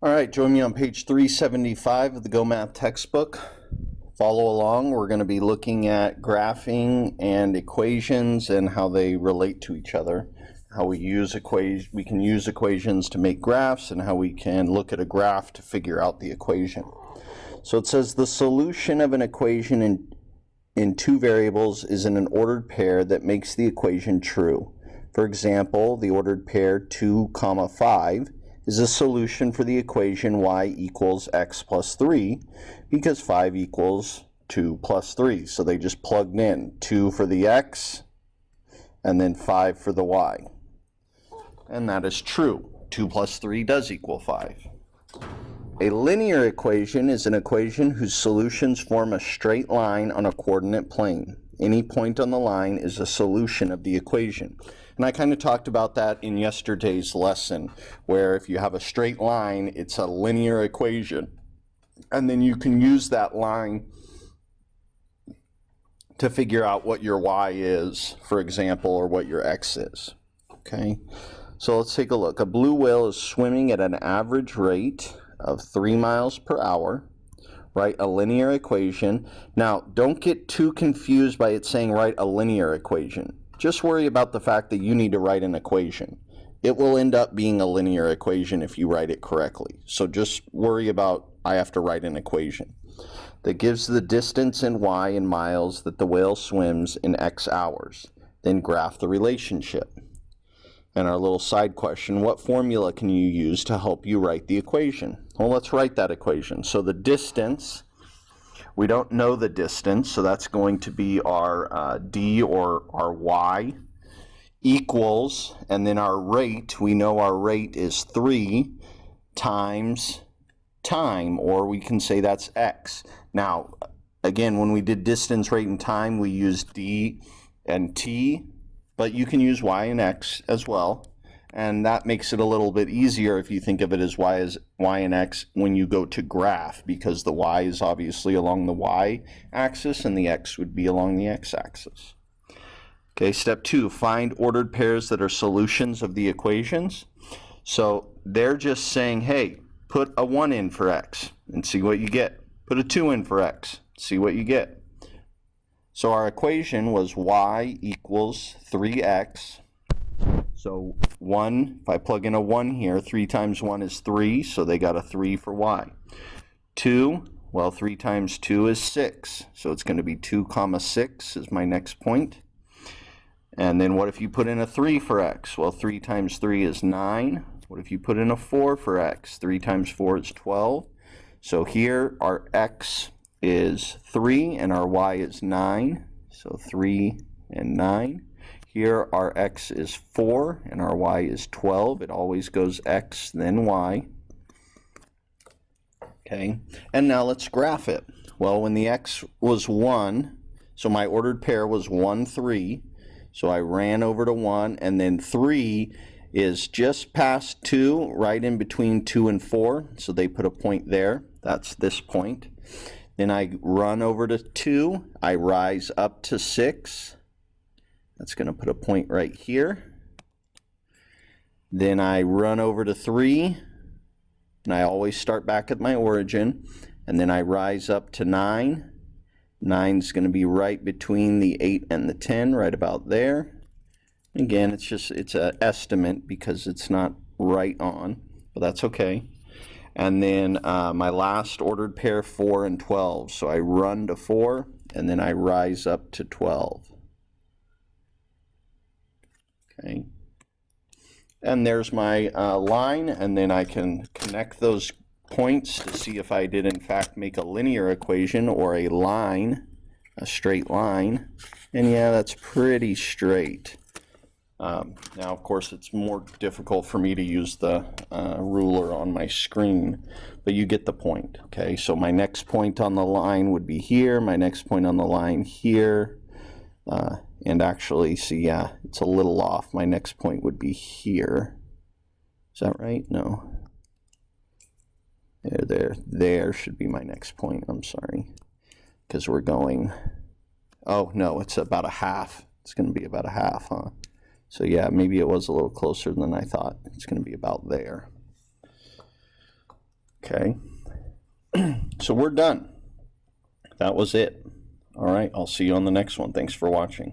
All right, join me on page 375 of the Go Math textbook. Follow along. We're going to be looking at graphing and equations and how they relate to each other. How we can use equations to make graphs, and how we can look at a graph to figure out the equation. So it says the solution of an equation in two variables is in an ordered pair that makes the equation true. For example, the ordered pair 2, 5 is a solution for the equation y equals x plus 3 because 5 equals 2 plus 3. So they just plugged in 2 for the x and then 5 for the y. And that is true. 2 plus 3 does equal 5. A linear equation is an equation whose solutions form a straight line on a coordinate plane. Any point on the line is a solution of the equation. And I kind of talked about that in yesterday's lesson, where if you have a straight line, it's a linear equation. And then you can use that line to figure out what your y is, for example, or what your x is. Okay, so let's take a look. A blue whale is swimming at an average rate of 3 miles per hour. Write a linear equation. Now, don't get too confused by it saying write a linear equation. Just worry about the fact that you need to write an equation. It will end up being a linear equation if you write it correctly. So just worry about I have to write an equation that gives the distance in y in miles that the whale swims in x hours. Then graph the relationship. And our little side question, what formula can you use to help you write the equation? Well, let's write that equation. So the distance, we don't know the distance, so that's going to be our d or our y equals, and then our rate, we know our rate is 3 times time, or we can say that's x. Now, again, when we did distance, rate, and time, we used d and t, but you can use y and x as well, and that makes it a little bit easier if you think of it as y and x when you go to graph, because the y is obviously along the y-axis and the x would be along the x-axis. Okay, step 2, find ordered pairs that are solutions of the equations. So they're just saying, hey, put a 1 in for x and see what you get. Put a 2 in for x, see what you get. So our equation was y equals 3x. So 1, if I plug in a 1 here, 3 times 1 is 3, so they got a 3 for y. 2, well, 3 times 2 is 6, so it's going to be 2, 6 is my next point. And then what if you put in a 3 for x? Well, 3 times 3 is 9. What if you put in a 4 for x? 3 times 4 is 12. So here our x is 3 and our y is 9, so 3 and 9. Here our x is 4 and our y is 12. It always goes x then y. Okay, and now let's graph it. Well, when the x was 1, so my ordered pair was 1, 3, so I ran over to 1, and then 3 is just past 2, right in between 2 and 4, so they put a point there. That's this point. Then I run over to 2, I rise up to 6. That's going to put a point right here. Then I run over to 3, and I always start back at my origin. And then I rise up to 9. 9 is going to be right between the 8 and the 10, right about there. Again, it's an estimate because it's not right on, but that's okay. And then my last ordered pair, 4 and 12. So I run to 4, and then I rise up to 12. Okay. And there's my line, and then I can connect those points to see if I did in fact make a linear equation or a line, a straight line. And yeah, that's pretty straight. Now, of course, it's more difficult for me to use the ruler on my screen, but you get the point, okay? So my next point on the line would be here, my next point on the line here, and actually, see, yeah, it's a little off. My next point would be here. Is that right? No. There should be my next point. I'm sorry, because we're going, oh, no, it's about a half. It's going to be about a half, huh? So yeah, maybe it was a little closer than I thought. It's going to be about there. Okay. So we're done. That was it. All right, I'll see you on the next one. Thanks for watching.